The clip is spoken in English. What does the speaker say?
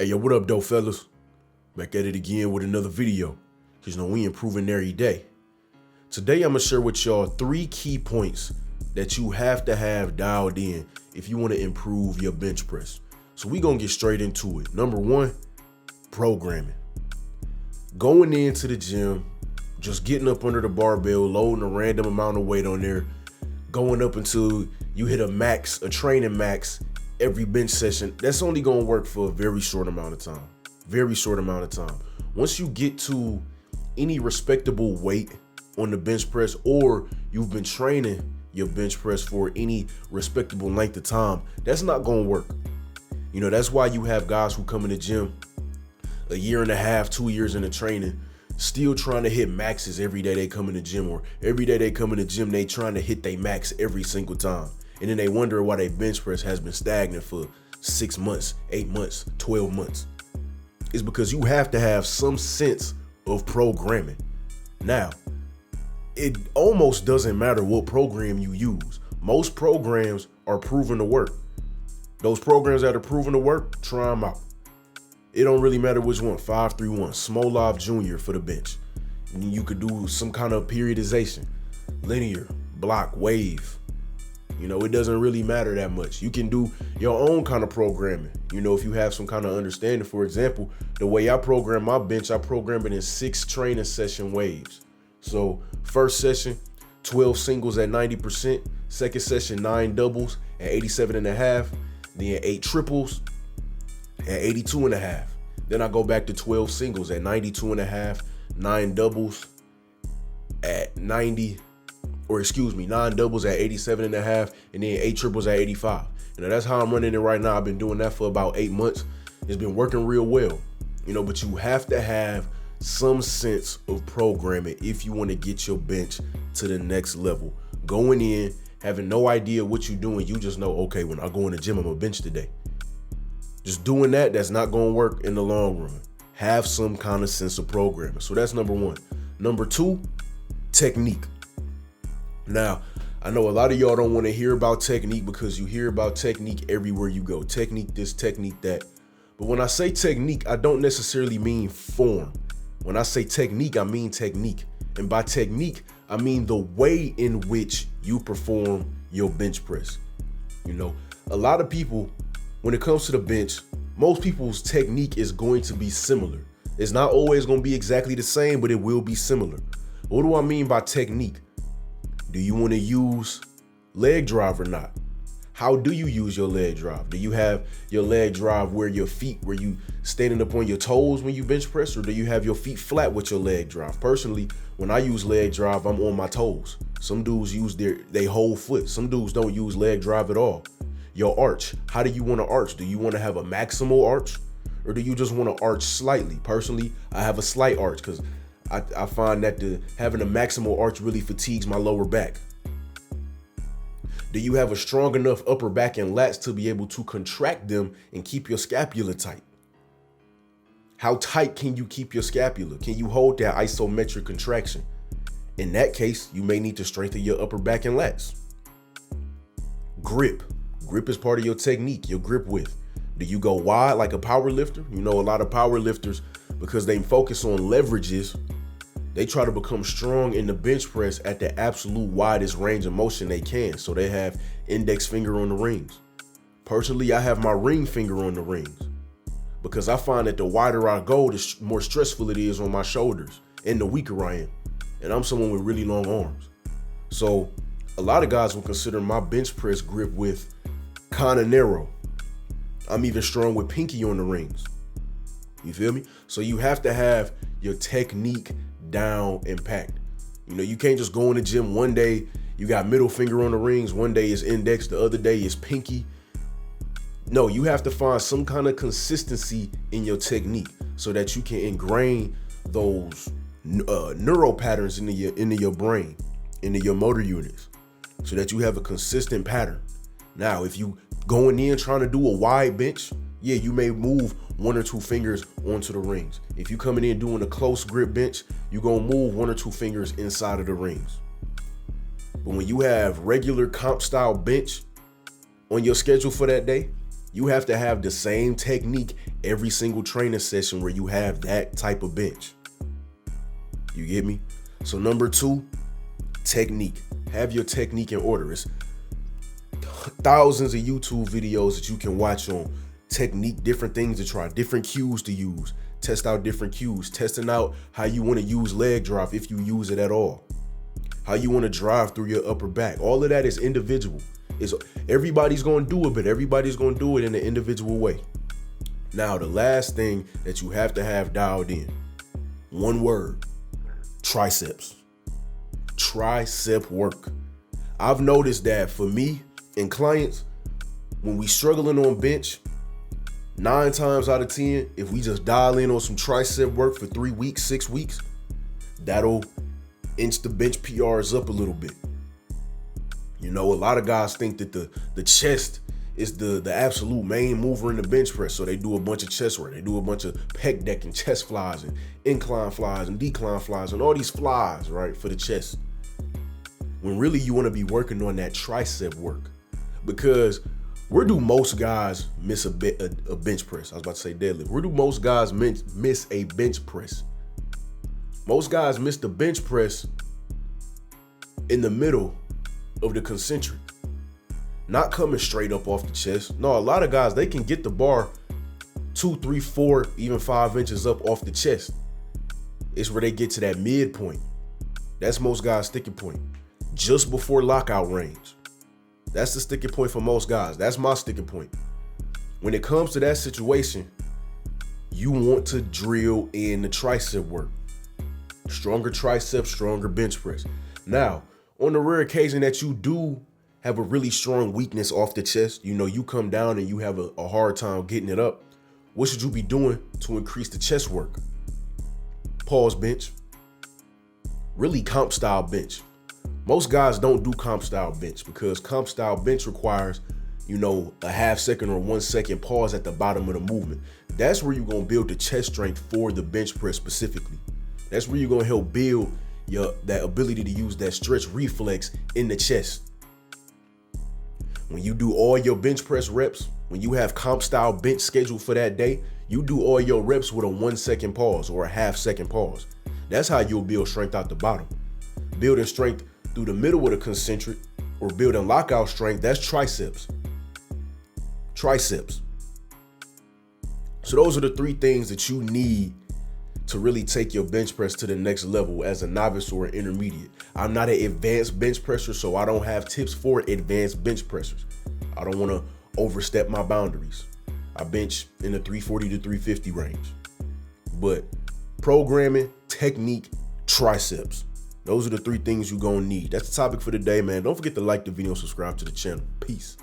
Hey, yo, what up, though, fellas? Back at it again with another video. Because, we improving every day. Today, I'm going to share with y'all 3 key points that you have to have dialed in if you want to improve your bench press. So we going to get straight into it. Number 1, programming. Going into the gym, just getting up under the barbell, loading a random amount of weight on there, going up until you hit a training max every bench session. That's only going to work for a very short amount of time. Very short amount of time. Once you get to any respectable weight on the bench press, or you've been training your bench press for any respectable length of time, that's not going to work. That's why you have guys who come in the gym a year and a half, 2 years into training, still trying to hit maxes every day they come in the gym, or every day they come in the gym, they trying to hit their max every single time. And then they wonder why their bench press has been stagnant for 6 months, 8 months, 12 months. It's because you have to have some sense of programming. Now, it almost doesn't matter what program you use. Most programs are proven to work. Those programs that are proven to work, try them out. It don't really matter which one. 5-3-1, Smolov Jr. for the bench. And you could do some kind of periodization, linear, block, wave. It doesn't really matter that much. You can do your own kind of programming, if you have some kind of understanding. For example, the way I program my bench, I program it in 6 training session waves. So first session, 12 singles at 90%. Second session, 9 doubles at 87.5. Then 8 triples at 82.5. Then I go back to 12 singles at 92.5, 9 doubles at 9 doubles at 87.5, and then 8 triples at 85. That's how I'm running it right now. I've been doing that for about 8 months. It's been working real well, but you have to have some sense of programming if you want to get your bench to the next level. Going in, having no idea what you're doing, you just know, okay, when I go in the gym, I'm gonna bench today. Just doing that's not gonna work in the long run. Have some kind of sense of programming. So that's number 1. Number 2, technique. Now, I know a lot of y'all don't want to hear about technique because you hear about technique everywhere you go. Technique this, technique that. But when I say technique, I don't necessarily mean form. When I say technique, I mean technique. And by technique, I mean the way in which you perform your bench press. A lot of people, when it comes to the bench, most people's technique is going to be similar. It's not always going to be exactly the same, but it will be similar. What do I mean by technique? Do you want to use leg drive or not? How do you use your leg drive? Do you have your leg drive where you standing up on your toes when you bench press, or do you have your feet flat with your leg drive? Personally, when I use leg drive, I'm on my toes. Some dudes use their whole foot. Some dudes don't use leg drive at all. Your arch, how do you want to arch? Do you want to have a maximal arch, or do you just want to arch slightly? Personally, I have a slight arch because I find that having a maximal arch really fatigues my lower back. Do you have a strong enough upper back and lats to be able to contract them and keep your scapula tight? How tight can you keep your scapula? Can you hold that isometric contraction? In that case, you may need to strengthen your upper back and lats. Grip. Grip is part of your technique, your grip width. Do you go wide like a power lifter? A lot of power lifters, because they focus on leverages, they try to become strong in the bench press at the absolute widest range of motion they can. So they have index finger on the rings. Personally, I have my ring finger on the rings because I find that the wider I go, the more stressful it is on my shoulders and the weaker I am. And I'm someone with really long arms. So a lot of guys will consider my bench press grip width kind of narrow. I'm even strong with pinky on the rings. You feel me? So you have to have your technique down and packed. You can't just go in the gym one day, you got middle finger on the rings, one day is index, the other day is pinky. No, you have to find some kind of consistency in your technique so that you can ingrain those neural patterns into your brain, into your motor units, so that you have a consistent pattern. Now, if you going in trying to do a wide bench, yeah, you may move 1 or 2 fingers onto the rings. If you coming in doing a close grip bench, you're gonna move 1 or 2 fingers inside of the rings. But when you have regular comp style bench on your schedule for that day, You have to have the same technique every single training session where you have that type of bench. You get me? So number 2, technique. Have your technique in order. It's thousands of YouTube videos that you can watch on technique, different things to try, different cues to use, test out different cues, testing out how you want to use leg drop if you use it at all, how you want to drive through your upper back. All of that is individual. Everybody's going to do it, but everybody's going to do it in an individual way. Now, the last thing that you have to have dialed in, one word: triceps. Tricep work. I've noticed that for me and clients, when we struggling on bench, 9 times out of 10, if we just dial in on some tricep work for 3 weeks, 6 weeks, that'll inch the bench PRs up a little bit. You know, a lot of guys think that the chest is the absolute main mover in the bench press. So they do a bunch of chest work. They do a bunch of pec deck and chest flies and incline flies and decline flies and all these flies, right, for the chest. When really you want to be working on that tricep work. Because where do most guys miss a bench press? I was about to say deadlift. Where do most guys miss a bench press? Most guys miss the bench press in the middle of the concentric, not coming straight up off the chest. No, a lot of guys, they can get the bar 2, 3, 4, even 5 inches up off the chest. It's where they get to that midpoint. That's most guys' sticking point, just before lockout range. That's the sticking point for most guys. That's my sticking point. When it comes to that situation, you want to drill in the tricep work. Stronger triceps, stronger bench press. Now, on the rare occasion that you do have a really strong weakness off the chest, you know, you come down and you have a hard time getting it up, what should you be doing to increase the chest work? Pause bench. Really comp style bench. Most guys don't do comp style bench because comp style bench requires, you know, a half second or 1 second pause at the bottom of the movement. That's where you're going to build the chest strength for the bench press specifically. That's where you're going to help build that ability to use that stretch reflex in the chest. When you do all your bench press reps, when you have comp style bench scheduled for that day, you do all your reps with a 1 second pause or a half second pause. That's how you'll build strength out the bottom. Building strength through the middle of the concentric or building lockout strength, that's triceps. Triceps. So those are the 3 things that you need to really take your bench press to the next level as a novice or an intermediate. I'm not an advanced bench presser, so I don't have tips for advanced bench pressers. I don't want to overstep my boundaries. I bench in the 340 to 350 range. But programming, technique, triceps. Those are the 3 things you're going to need. That's the topic for today, man. Don't forget to like the video and subscribe to the channel. Peace.